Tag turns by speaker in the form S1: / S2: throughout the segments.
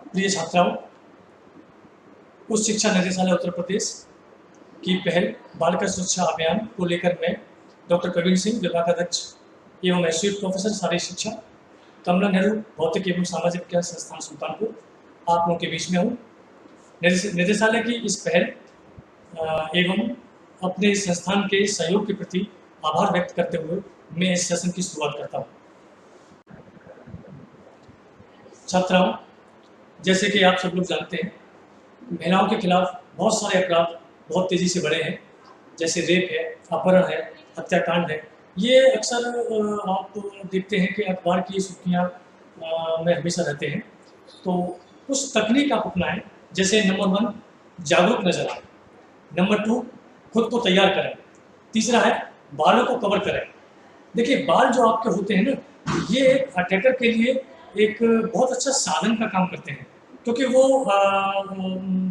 S1: प्रिय छात्राओं, उच्च शिक्षा निदेशालय उत्तर प्रदेश की पहल बालिका सुरक्षा अभियान को लेकर मैं डॉक्टर प्रवीण सिंह, विभागाध्यक्ष एवं एसोसिएट प्रोफेसर शारीरिक शिक्षा, कमला नेहरू भौतिक एवं सामाजिक विज्ञान संस्थान सुल्तानपुर, आप लोगों के बीच में हूँ। निदेशालय की इस पहल एवं अपने संस्थान के सहयोग के प्रति आभार व्यक्त करते हुए मैं इस सेशन की शुरुआत करता हूँ। छात्राओं, जैसे कि आप सब लोग जानते हैं, महिलाओं के खिलाफ बहुत सारे अपराध बहुत तेज़ी से बढ़े हैं, जैसे रेप है, अपहरण है, हत्याकांड है। ये अक्सर आप देखते हैं कि अखबार की सुर्खियाँ में हमेशा रहते हैं। तो उस तकनीक आप अपनाएं, जैसे नंबर 1 जागरूक नजर आए, नंबर 2 खुद को तैयार करें, तीसरा है बालों को कवर करें। देखिए, बाल जो आपके होते हैं ना, ये एक अटैकर के लिए एक बहुत अच्छा साधन का काम करते हैं, क्योंकि वो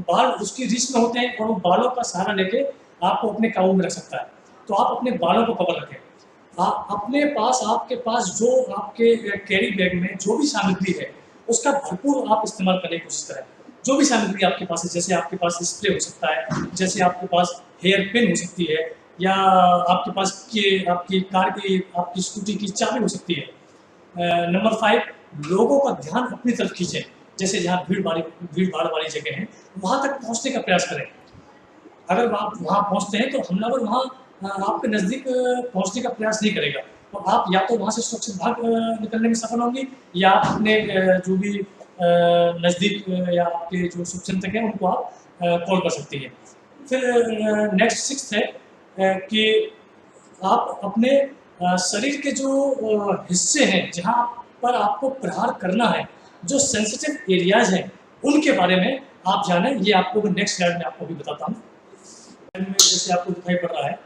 S1: बाल उसकी रीच में होते हैं और वो बालों का सहारा लेके आपको अपने काबू में रख सकता है। तो आप अपने बालों को कवर रखें। अपने पास, आपके पास जो आपके कैरी बैग में जो भी सामग्री है, उसका भरपूर आप इस्तेमाल करने की कोशिश करें। जो भी सामग्री आपके पास है, जैसे आपके पास स्प्रे हो सकता है, जैसे आपके पास हेयर पिन हो सकती है, या आपके पास आपकी कार की, आपकी स्कूटी की चाबी हो सकती है। नंबर 5, लोगों का ध्यान अपनी तरफ खींचें। जैसे जहाँ भीड़ भाड़ वाली जगह है, वहाँ तक पहुँचने का प्रयास करें। अगर आप वहाँ पहुँचते हैं तो हमलावर वहाँ आपके नज़दीक पहुँचने का प्रयास नहीं करेगा, और आप या तो वहाँ से सुरक्षित भाग निकलने में सफल होंगे, या आप अपने जो भी नज़दीक या आपके जो शुभचिंतक हैं उनको आप कॉल कर सकती हैं। फिर नेक्स्ट 6th है कि आप अपने शरीर के जो हिस्से हैं जहाँ पर आपको प्रहार करना है, जो सेंसिटिव एरियाज हैं, उनके बारे में आप जानें। ये आपको नेक्स्ट स्लाइड में आपको भी बताता हूँ। जैसे आपको दिखाई पड़ रहा है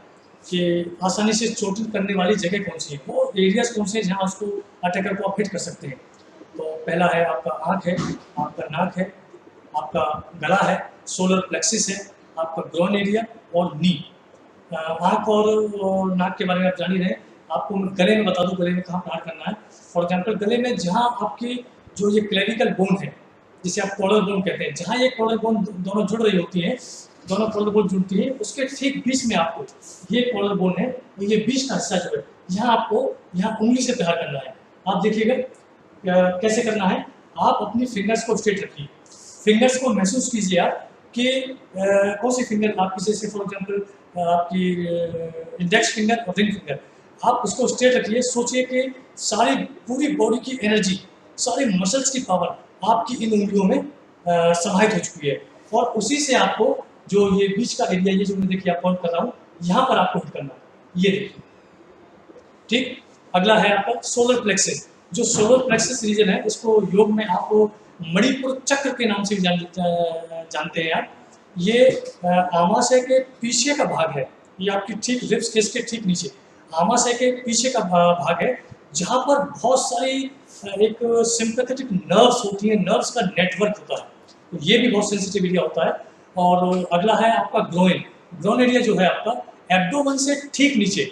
S1: कि आसानी से चोट करने वाली जगह कौन सी है, वो एरियाज कौन से हैं जहाँ उसको अटैकर को आप हिट कर सकते हैं। तो पहला है आपका आँख है, आपका नाक है, आपका गला है, सोलर प्लेक्सिस है, आपका ग्रोन एरिया और नी। आँख और नाक के बारे में आप जान ही रहे। आपको गले में बता दूं, गले में कहाँ प्रहार करना है। फॉर एग्जाम्पल, गले में जहाँ आपकी जो ये क्लेविकल बोन है, जिसे आप कॉलर बोन कहते हैं, जहाँ ये कॉलर बोन दोनों जुड़ रही होती हैं, दोनों कॉलर बोन जुड़ती है, उसके ठीक बीच में आपको ये कॉलर बोन है, और ये बीच का हिस्सा जो है, यहाँ आपको यहाँ उंगली से प्रहार करना है। आप देखिएगा कैसे करना है। आप अपनी फिंगर्स को स्ट्रेट रखिए, फिंगर्स को महसूस कीजिए आप कि कौन सी फिंगर आपकी, जैसे फॉर एग्जाम्पल आपकी इंडेक्स फिंगर और रिंग फिंगर, आप उसको स्ट्रेट रखिए। सोचिए कि सारी पूरी बॉडी की एनर्जी, सारी मसल्स की पावर आपकी इन उंगलियों में समाहित हो चुकी है, और उसी से आपको जो ये बीच का एरिया, ये जो मैं देखिए आप काउंट कर रहा हूँ, यहाँ पर आपको हिट करना है। ये देखिए, ठीक। अगला है आपका सोलर प्लेक्सिस। जो सोलर प्लेक्सिस रीजन है, इसको योग में आपको मणिपुर चक्र के नाम से भी जानते हैं आप। ये आमाशय के पीछे का भाग है, ये आपकी ठीक रिब्स केस के ठीक नीचे आमाशय के पीछे का भाग है, जहाँ पर बहुत सारी एक सिंपैथेटिक नर्व्स होती हैं, नर्व्स का नेटवर्क होता है। तो ये भी बहुत सेंसिटिव एरिया होता है। और अगला है आपका ग्रोइन। ग्रोइन एरिया जो है आपका एब्डोमेन से ठीक नीचे,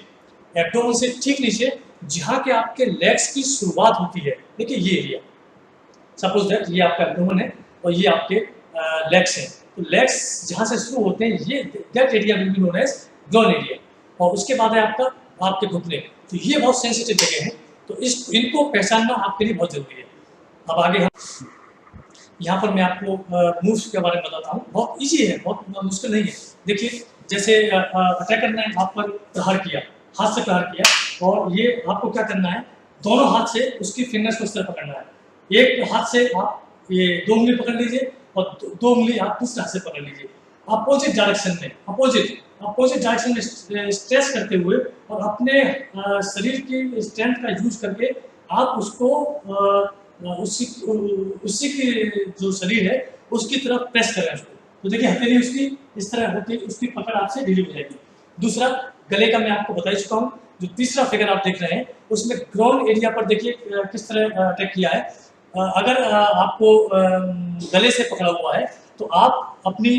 S1: एब्डोमेन से ठीक नीचे जहाँ के आपके लेग्स की शुरुआत होती है। देखिए ये एरिया, सपोज दैट ये आपका एब्डोमेन है और ये आपके लेग्स हैं। तो लेग्स जहाँ से शुरू होते हैं, ये that area will be known as groin area. और उसके बाद है आपका आपके घुटने। तो ये बहुत सेंसिटिव जगह है, तो इनको पहचानना आपके लिए बहुत जरूरी है। अब आगे हम यहाँ पर मैं आपको मूव्स के बारे में बताता हूँ। बहुत इजी है, बहुत मुश्किल नहीं है। देखिए, जैसे अटैकर ने आप पर प्रहार किया, हाथ से प्रहार किया, और ये आपको क्या करना है, दोनों हाथ से उसकी फिंगर्स को इस तरह पकड़ना है। एक हाथ से आप ये 2 उंगली पकड़ लीजिए, और 2 उंगली आप दूसरे हाथ से पकड़ लीजिए, अपोजिट डायरेक्शन में, अपोजिट डायरेक्शन में स्ट्रेस करते हुए, और अपने शरीर की स्ट्रेंथ का यूज करके आप उसको उसी की जो शरीर है उसकी तरफ प्रेस करें उसको। तो देखिए, हथेली उसकी इस तरह होती है, उसकी पकड़ आपसे ढीली हो जाएगी। दूसरा, गले का मैं आपको बता ही चुका हूँ। जो तीसरा फिगर आप देख रहे हैं, उसमें ग्रोन एरिया पर देखिए किस तरह अटैक किया है। अगर आपको गले से पकड़ा हुआ है, तो आप अपनी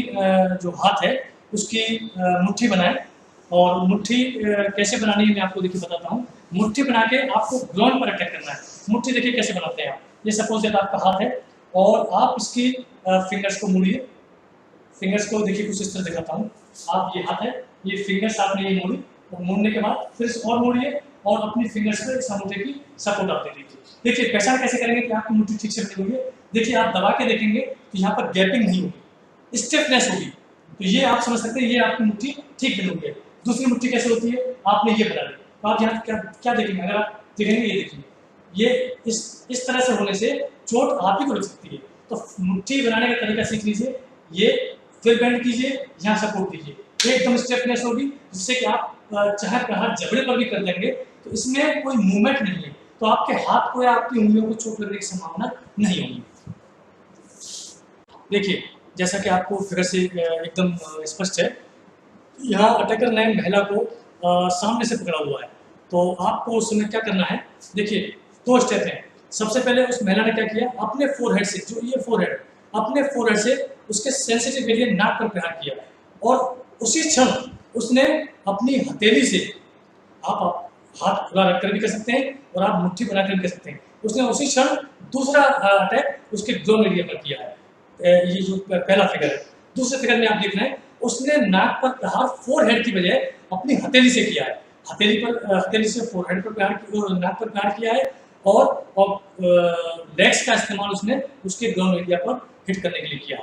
S1: जो हाथ है उसकी मुट्ठी बनाएं। और मुट्ठी कैसे बनानी है मैं आपको देखिए बताता हूँ। मुट्ठी बना के आपको ग्रोन पर अटैक करना है। मुट्ठी देखिए कैसे बनाते हैं आप। ये सपोज दैट आपका हाथ है, और आप इसकी फिंगर्स को मोड़िए। फिंगर्स को देखिए कुछ इस तरह दिखाता हूँ। आप ये हाथ है, ये फिंगर्स आपने ये मोड़ी, और मोड़ने के बाद फिर इसे और मोड़िए और अपनी फिंगर्स पर इस अंगूठे की सपोर्ट आप दे दीजिए। देखिए पहचान कैसे करेंगे कि आपकी मुट्ठी ठीक से बनी हुई है। देखिए आप दबा के देखेंगे तो यहाँ पर गैपिंग नहीं होगी, स्टिफनेस होगी, तो ये आप समझ सकते हैं ये आपकी मुट्ठी ठीक बनी हुई है। दूसरी मुट्ठी कैसे होती है, आपने ये बना ली, तो आप यहाँ क्या क्या देखेंगे, अगर आप देखेंगे ये देखिए, ये इस तरह से होने से चोट आप ही को लग सकती है। तो मुट्ठी बनाने का तरीका सीख लीजिए, ये फिर बेंड कीजिए, यहाँ सपोर्ट दीजिए, एकदम स्टिफनेस होगी, जिससे कि आप चाहे प्रहार जबड़े पर भी कर देंगे तो इसमें कोई मूवमेंट नहीं है, तो आपके हाथ को या आपकी उंगलियों को चोट लगने की संभावना नहीं होगी। देखिए जैसा कि आपको फिगर से एकदम स्पष्ट है, यहाँ अटैकर ने महिला को सामने से पकड़ा हुआ है, तो आपको उस समय क्या करना है। देखिए 2 स्टेप हैं। सबसे पहले उस महिला ने क्या किया, अपने फोरहेड से, जो ये फोरहेड, अपने फोरहेड से उसके सेंसिटिव एरिया नाक पर प्रहार किया, और उसी क्षण उसने अपनी हथेली से, आप हाथ खुला रखकर भी कर सकते हैं और आप मुट्ठी बनाकर भी कर सकते हैं, उसने उसी क्षण दूसरा अटैक उसके ग्लोन एरिया पर किया है। ये जो पहला फिगर है। दूसरे फिगर में आप देख रहे हैं उसने नाक पर प्रहार फोरहेड की बजाय अपनी हथेली से किया है। हथेली से फोरहेड पर प्रहार, नाक पर प्रहार किया है, और लेग्स का इस्तेमाल उसने उसके ग्राउंड एरिया पर हिट करने के लिए किया।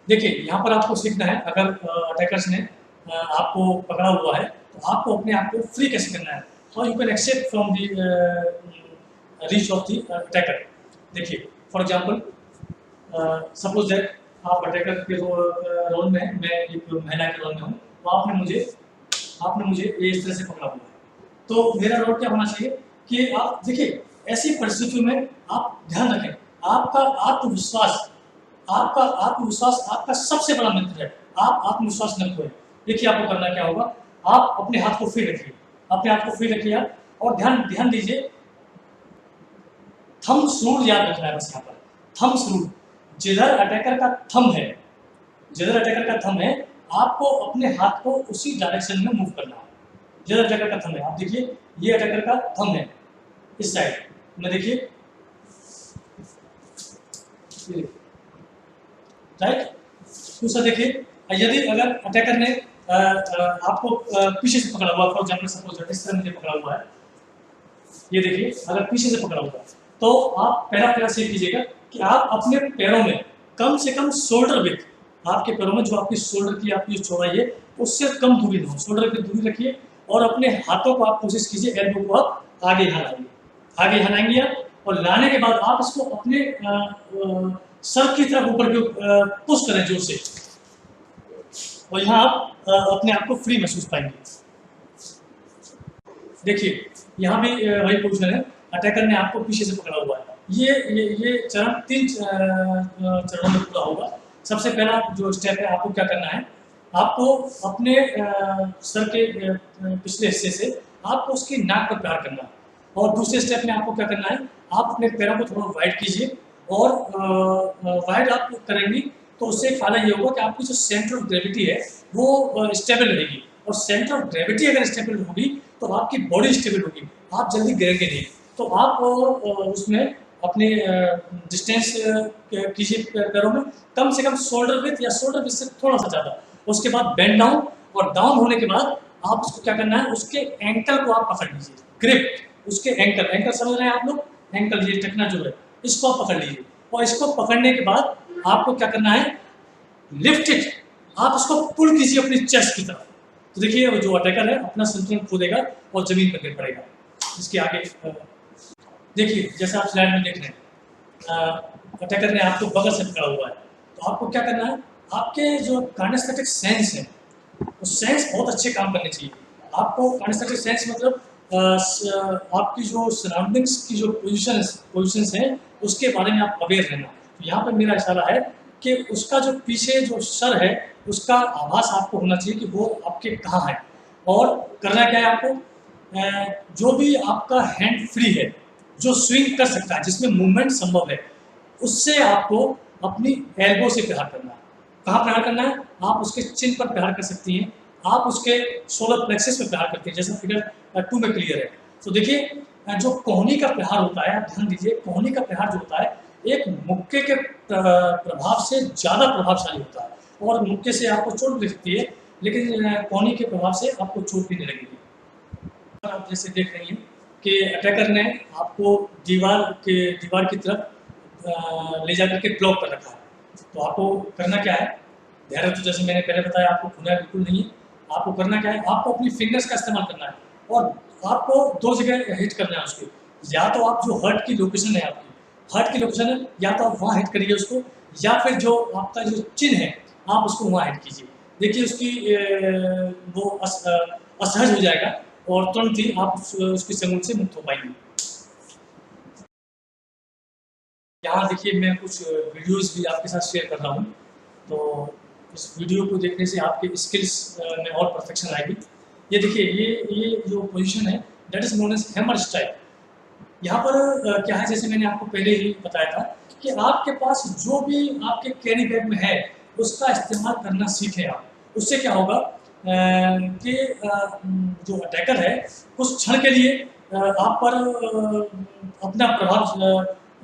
S1: देखिए यहाँ पर आपको सीखना है, अगर अटैकर्स ने आपको पकड़ा हुआ है तो आपको अपने आप को फ्री कैसे करना है, how you can except from the reach of the attacker. देखिए फॉर एग्जांपल सपोज दैट आप अटैकर के रोल में, मैं एक महिला के रोल में हूँ, तो आपने मुझे इस तरह से पकड़ा हुआ है, तो मेरा रोल क्या होना चाहिए कि आप देखिए ऐसी परिस्थितियों में आप ध्यान रखें, आपका आत्मविश्वास आपका सबसे बड़ा मित्र है। आप आत्मविश्वास न खोएं। देखिए आपको करना क्या होगा, आप अपने हाथ को फ्री रखिए, और ध्यान दीजिए, थंब रूल याद रखना है बस। यहाँ पर थंब रूल, जिधर अटैकर का थंब है आपको अपने हाथ को उसी डायरेक्शन में मूव करना है। जिधर अटैकर का थंब है, आप देखिए ये अटैकर का थंब है इस साइड में, देखिए राइट। दूसरा देखिए, यदि अगर अटैकर ने आपको पीछे से पकड़ा हुआ, फॉर एग्जांपल सपोज इस तरह मुझे पकड़ा हुआ है, ये देखिए अगर पीछे से पकड़ा हुआ है, तो आप पहला सीख कीजिएगा कि आप अपने पैरों में कम से कम शोल्डर विड्थ, आपके पैरों में जो आपकी शोल्डर की आपकी जो चौड़ाई है उससे कम दूरी न हो, शोल्डर की दूरी रखिए, और अपने हाथों को आप कोशिश कीजिए, एल्बो को आप आगे यहाँ लाएंगे आप, और लाने के बाद आप इसको अपने सर की तरफ ऊपर पुश करें जोर से, और यहाँ आप अपने आप को फ्री महसूस पाएंगे। देखिए यहाँ भी वही पोजीशन है, अटैकर ने आपको पीछे से पकड़ा हुआ है। ये चरण 3 चरणों में पूरा होगा। सबसे पहला जो स्टेप है, आपको क्या करना है, आपको अपने सर के पिछले हिस्से से आपको उसकी नाक पर प्रहार करना है, और दूसरे स्टेप में आपको क्या करना है, आप अपने पैरों को थोड़ा वाइड कीजिए, और वाइड आप करेंगी तो उससे एक फायदा ये होगा कि आपकी जो सेंटर ऑफ ग्रेविटी है वो स्टेबल रहेगी, और सेंटर ऑफ ग्रेविटी अगर स्टेबल होगी तो आपकी बॉडी स्टेबल होगी, आप जल्दी गिरेंगे नहीं। तो आप उसमें अपने डिस्टेंस कीजिए पैरों में, कम से कम शोल्डर विड्थ या शोल्डर विड्थ से थोड़ा सा ज़्यादा। उसके बाद बेंड डाउन, और डाउन होने के बाद आप उसको क्या करना है, उसके एंकल को आप पकड़ लीजिए, ग्रिप उसके एंकल समझ रहे हैं आप लोग, एंकल ये टखना जो है इसको आप पकड़ लीजिए, और इसको पकड़ने के बाद आपको क्या करना है, लिफ्ट इट, आप उसको पुल कीजिए अपनी चेस्ट की तरफ। तो देखिए वो जो अटैकर है अपना संतुलन खो देगा और जमीन पर गिर पड़ेगा। इसके आगे देखिए जैसा आप स्लाइड में देख रहे हैं, अटैकर ने आपको बगल से पकड़ा हुआ है, तो आपको क्या करना है, आपके जो काइनेस्थेटिक सेंस है वो सेंस बहुत अच्छे काम करने चाहिए। आपको काइनेस्थेटिक सेंस मतलब आपकी जो सराउंडिंग्स की जो पोजिशंस हैं उसके बारे में आप अवेयर रहना। तो यहाँ पर मेरा इशारा है कि उसका जो पीछे जो सर है उसका आभास आपको होना चाहिए कि वो आपके कहाँ है, और करना क्या है आपको, जो भी आपका हैंड फ्री है, जो स्विंग कर सकता है, जिसमें मूवमेंट संभव है, उससे आपको अपनी एल्बो से प्रहार करना है। कहाँ प्रहार करना है, आप उसके चिन पर प्रहार कर सकती हैं, आप उसके सोलर प्लेक्सस में प्रहार करते हैं, जैसा फिगर 2 में क्लियर है। तो देखिए जो कोहनी का प्रहार होता है, आप ध्यान दीजिए, कोहनी का प्रहार जो होता है एक मुक्के के प्रभाव से ज़्यादा प्रभावशाली होता है और मुक्के से आपको चोट भी लगती है, लेकिन कौनी के प्रभाव से आपको चोट भी नहीं लगेगी। आप जैसे देख रही हैं कि अटैकर ने आपको दीवार की तरफ ले जाकर के ब्लॉक कर रखा है। तो आपको करना क्या है, धैर्य तो जैसे मैंने पहले बताया आपको खोना बिल्कुल नहीं है। आपको करना क्या है, आपको अपनी फिंगर्स का इस्तेमाल करना है और आपको 2 जगह हिट करना है उसको। या तो आप जो हर्ट की लोकेशन है हर्ट की लोकेशन है, या तो आप वहाँ हिट करिए उसको, या फिर जो आपका जो चिन्ह है आप उसको वहाँ हिट कीजिए। देखिए उसकी वो असहज हो जाएगा और तुरंत ही आप उसकी चंगुल से मुक्त हो पाएंगे। यहाँ देखिए मैं कुछ वीडियोस भी आपके साथ शेयर कर रहा हूँ, तो इस वीडियो को देखने से आपके स्किल्स में और परफेक्शन आएगी। ये देखिए ये जो पोजीशन है that is known as hammer strike. यहाँ पर क्या है, जैसे मैंने आपको पहले ही बताया था कि आपके पास जो भी आपके कैरी बैग में है उसका इस्तेमाल करना सीखें आप। उससे क्या होगा कि जो अटैकर है कुछ क्षण के लिए आप पर अपना प्रभाव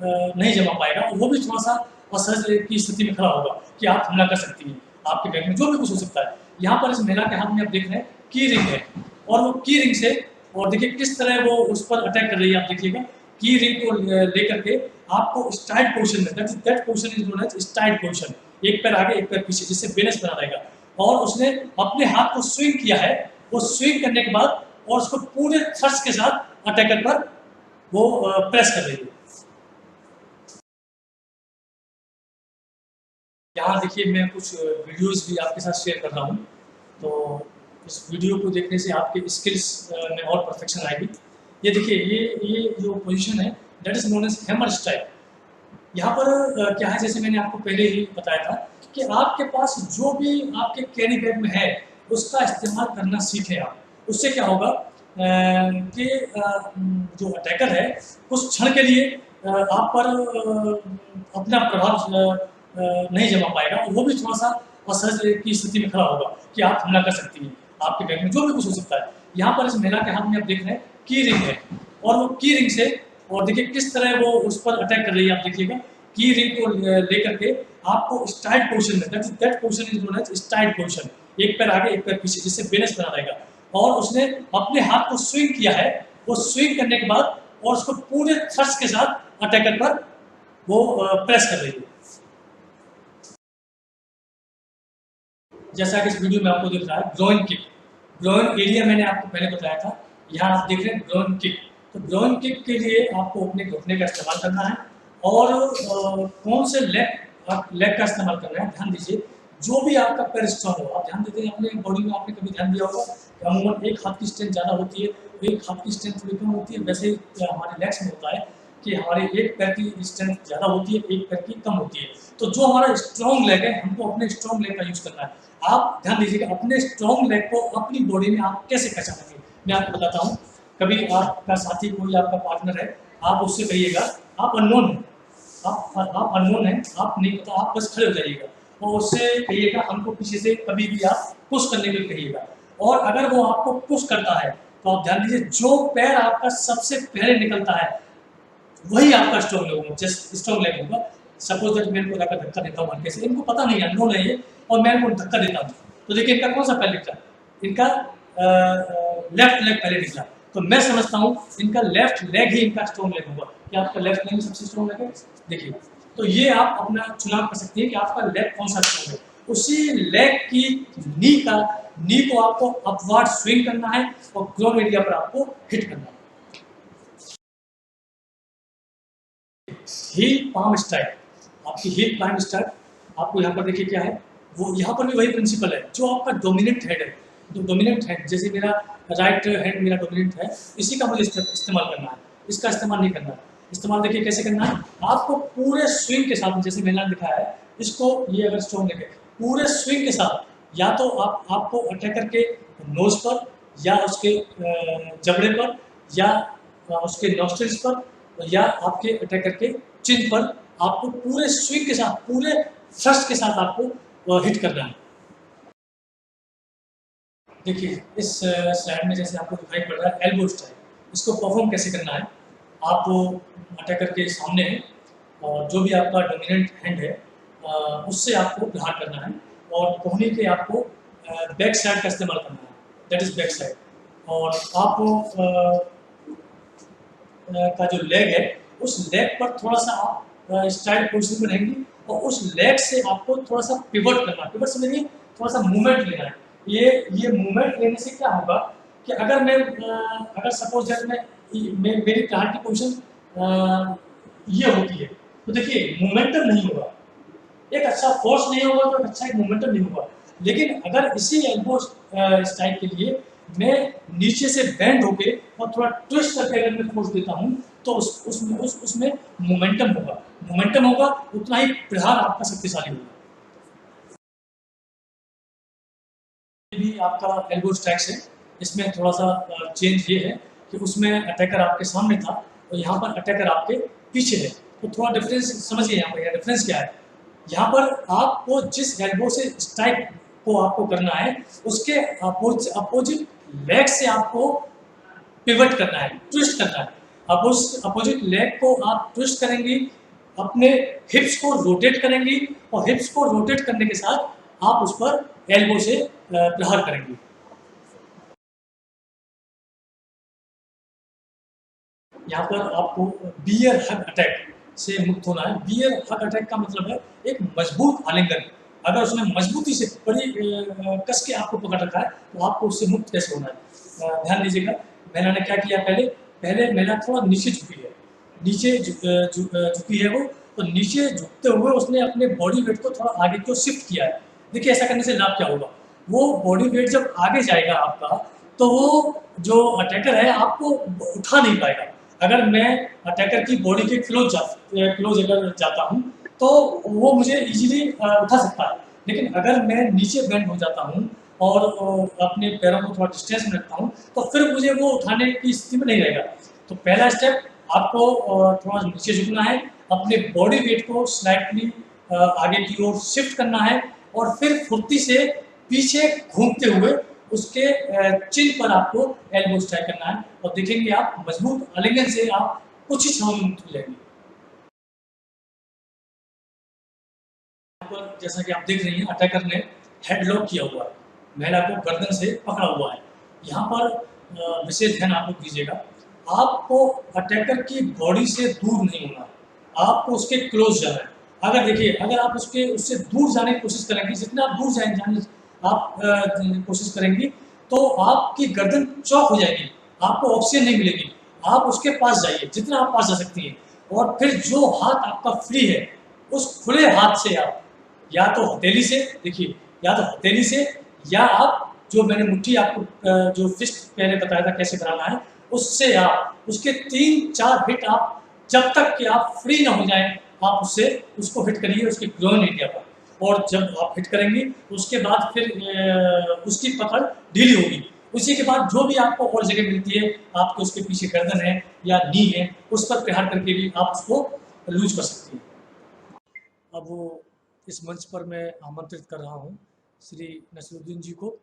S1: नहीं जमा पाएगा, वो भी थोड़ा सा असहज की स्थिति में खड़ा होगा कि आप हमला कर सकती हैं, आपके बैग में जो भी कुछ हो सकता है। यहाँ पर इस महिला के हाथ में आप देख रहे हैं की रिंग है और वो की रिंग से, और देखिए किस तरह वो उस पर अटैक कर रही है। आप देखिएगा की रिंग को लेकर के आपको स्टाइड पोजीशन में, that position is known as stride position, एक पैर आगे एक पैर पीछे, जिससे बैलेंस बना रहेगा। और उसने अपने हाथ को स्विंग किया है, वो स्विंग करने के बाद और उसको पूरे थ्रस्ट के साथ अटैकर पर वो प्रेस कर रही है। यहाँ देखिए मैं कुछ वीडियोस भी आपके साथ शेयर कर रहा हूँ, तो इस वीडियो को देखने से आपके स्किल्स में और परफेक्शन आएगी। ये देखिए ये जो पोजीशन है that is known as hammer strike. यहाँ पर क्या है, जैसे मैंने आपको पहले ही बताया था कि आपके पास जो भी आपके कैरी बैग में है उसका इस्तेमाल करना सीखें आप। उससे क्या होगा कि जो अटैकर है कुछ क्षण के लिए आप पर अपना प्रभाव नहीं जमा पाएगा, और वो भी थोड़ा सा असहज की स्थिति में खड़ा होगा कि आप हमला कर सकती हैं, आपके बैग में जो भी कुछ हो सकता है। यहाँ पर इस महिला के हाथ में आप देख रहे हैं की रिंग है और वो की रिंग से, और देखिए किस तरह वो उस पर अटैक कर रही है। आप देखिएगा की रिंग को लेकर के आपको स्टाइड पोजीशन में, that position is known as stride position, एक पैर आगे एक पैर पीछे, जिससे बैलेंस बना रहेगा। और उसने अपने हाथ को स्विंग किया है, वो स्विंग करने के बाद और उसको पूरे थ्रस्ट के साथ अटैकर पर वो प्रेस कर रही है। जैसा कि इस वीडियो में आपको दिख रहा है ग्रोइन किक, ग्रोइन एरिया मैंने आपको पहले बताया था, यहाँ आप देख रहे हैं ग्रोइन किक। तो ग्रोइन किक के लिए आपको अपने घुटने का इस्तेमाल करना है और कौन से लेग का इस्तेमाल करना है, ध्यान दीजिए। जो भी आपका पैर स्ट्रॉन्ग हो, आप ध्यान देते हैं अपने बॉडी में, आपने कभी ध्यान दिया होगा कि अमूमन एक हाथ की स्ट्रेंथ ज़्यादा होती है, एक हाथ की स्ट्रेंथ थोड़ी कम होती है। वैसे ही हमारे लेग्स में होता है कि हमारे एक पैर की स्ट्रेंथ ज़्यादा होती है, एक पैर की कम होती है। तो जो हमारा स्ट्रॉन्ग लेग है हमको अपने स्ट्रॉन्ग लेग का यूज़ करना है। आप ध्यान दीजिएगा अपने स्ट्रॉन्ग लेग को अपनी बॉडी में आप कैसे पहचानेंगे, मैं आपको बताता हूँ। कभी आपका साथी कोई आपका पार्टनर है, आप उससे कहिएगा आप अननोन हैं, आप अननोन हैं, आप नहीं पता, आप बस खड़े हो जाइएगा और उससे कहिएगा हमको पीछे से कभी भी आप पुश करने के लिए कहिएगा। और अगर वो आपको पुश करता है तो आप ध्यान दीजिए जो पैर आपका सबसे पहले निकलता है वही आपका स्ट्रॉन्ग लेग होगा, जस्ट स्ट्रॉन्ग लेग होगा। सपोज दैट मैं इनको लाकर धक्का देता हूँ हल्के से, इनको पता नहीं है अननोन है ये, और मैं इनको धक्का देता हूँ, तो देखिए इनका कौन सा पैर निकला, इनका लेफ्ट लेग पहले निकला। तो मैं समझता हूँ इनका लेफ्ट लेग ही इनका स्ट्रॉन्ग लेग होगा। क्या आपका लेफ्ट लेग सबसे स्ट्रॉन्ग लेग है? देखिए, तो ये आप अपना चुनाव कर सकते हैं कि आपका लेग कौन सा स्ट्रॉन्ग है। उसी लेग की नी को आपको अपवर्ड स्विंग करना है और ग्रोन एरिया पर आपको हिट करना है। हील पाम स्ट्राइक, आपकी हील पाम स्ट्राइक आपको यहाँ पर देखिए क्या है, वो यहाँ पर भी वही प्रिंसिपल है। जो आपका डोमिनेंट हेड है, जो डोमिनेंट हेड, जैसे मेरा राइट हैंड मेरा डोमिनेंट है, इसी का मुझे इस्तेमाल करना है, इसका इस्तेमाल नहीं करना है। इस्तेमाल देखिए कैसे करना है, आपको पूरे स्विंग के साथ, जैसे मैंने दिखाया है इसको, ये अगर स्ट्रॉन्ग लेके पूरे स्विंग के साथ, या तो आपको अटैकर के नोज पर, या उसके जबड़े पर, या उसके नॉस्ट्रिल्स पर, या आपके अटैकर के चिन पर आपको पूरे स्विंग के साथ, पूरे थ्रस्ट के साथ आपको हिट करना है। देखिए इस स्लाइड में जैसे आपको दिखाई पड़ रहा है एल्बो स्ट्राइक, इसको परफॉर्म कैसे करना है। आप अटैकर के सामने हैं और जो भी आपका डोमिनेंट हैंड है उससे आपको प्रहार करना है और कोहनी के आपको बैक साइड का इस्तेमाल करना है, दैट इज बैक साइड। और आप का जो लेग है उस लेग पर थोड़ा सा आप स्ट्राइड पोजिशन में रहेंगी और उस लेग से आपको थोड़ा सा पिवट करना है। पिवट समझिए, थोड़ा सा मूवमेंट लेना है। ये मूवमेंट लेने से क्या होगा कि अगर मैं अगर सपोज दैट मेरी प्रहार की पोजिशन ये होती है तो देखिए मोमेंटम नहीं होगा, एक अच्छा फोर्स नहीं होगा तो एक अच्छा एक मोमेंटम नहीं होगा। लेकिन अगर इसी एल्बो स्ट्राइक के लिए मैं नीचे से बैंड होके और थोड़ा ट्विस्ट करके अगर मैं फोर्स देता हूँ तो उसमें मोमेंटम होगा। मोमेंटम होगा उतना ही प्रहार आपका शक्तिशाली होगा। भी आपका एल्बो स्ट्राइक्स है, इसमें थोड़ा सा चेंज ये है कि उसमें अटैकर आपके सामने था और यहाँ पर अटैकर आपके पीछे है, तो थोड़ा डिफरेंस समझिए। यहाँ पर डिफरेंस क्या है, यहाँ पर आपको जिस एल्बो से स्ट्राइक को आपको करना है उसके अपोजिट लेग से आपको पिवट करना है, ट्विस्ट करना है। अब उस अपोजिट लेग को आप ट्विस्ट करेंगी, अपने हिप्स को रोटेट करेंगी और हिप्स को रोटेट करने के साथ आप उस पर एल्बो से प्रहार करेंगी। यहाँ पर आपको बियर हग अटैक से मुक्त होना है। बियर हग अटैक का मतलब है एक मजबूत आलिंगन। अगर उसने मजबूती से बड़ी कस के आपको पकड़ रखा है तो आपको उससे मुक्त कैसे होना है। ध्यान दीजिएगा, महिला ने क्या किया, पहले पहले महिला थोड़ा नीचे झुकी है, नीचे झुकी है वो, तो नीचे झुकते हुए उसने अपने बॉडी वेट को थोड़ा आगे की ओर शिफ्ट किया है। देखिए ऐसा करने से लाभ क्या होगा, वो बॉडी वेट जब आगे जाएगा आपका तो वो जो अटैकर है आपको उठा नहीं पाएगा। अगर मैं अटैकर की बॉडी के क्लोज अगर जाता हूँ तो वो मुझे इजीली उठा सकता है। लेकिन अगर मैं नीचे बेंड हो जाता हूँ और अपने पैरों को थोड़ा डिस्टेंस में रखता हूँ तो फिर मुझे वो उठाने की स्थिति में नहीं रहेगा। तो पहला स्टेप आपको थोड़ा नीचे झुकना है, अपने बॉडी वेट को स्लाइटली आगे की ओर शिफ्ट करना है और फिर फुर्ती से पीछे घूमते हुए उसके चिन पर आपको एल्बो स्ट्राइक करना है और देखेंगे आप मजबूत आलिंगन से आप कुछ ही क्षणों में मुक्त हो जाएंगे। पर जैसा कि आप देख रही हैं अटैकर ने हेडलॉक किया हुआ है, महिला को गर्दन से पकड़ा हुआ है। यहाँ पर विशेष ध्यान आप लोग दीजिएगा, आपको अटैकर की बॉडी से दूर नहीं होना है, आपको उसके क्लोज जाना है। अगर देखिए अगर आप उससे दूर जाने की कोशिश करेंगे, जितना आप दूर जाने आप कोशिश करेंगी तो आपकी गर्दन चौक हो जाएगी, आपको ऑक्सीजन नहीं मिलेगी। आप उसके पास जाइए जितना आप पास जा सकती हैं और फिर जो हाथ आपका फ्री है उस खुले हाथ से आप या तो हथेली से, देखिए या तो हथेली से या आप जो मैंने मुट्ठी आपको जो फिस्ट पहले बताया था कैसे बनाना है उससे आप उसके 3-4 हिट आप जब तक कि आप फ्री ना हो जाए आप उससे उसको हिट करिए उसके ग्रोइन एरिया पर। और जब आप हिट करेंगी उसके बाद फिर उसकी पकड़ ढीली होगी। उसी के बाद जो भी आपको और जगह मिलती है आपके उसके पीछे गर्दन है या नी है उस पर प्रहार करके भी आप उसको लूज कर सकती हैं। अब वो इस मंच पर मैं आमंत्रित कर रहा हूँ श्री नसरुद्दीन जी को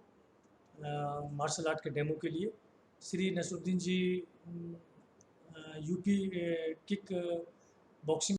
S1: मार्शल आर्ट के डेमो के लिए। श्री नसरुद्दीन जी यूपी किक बॉक्सिंग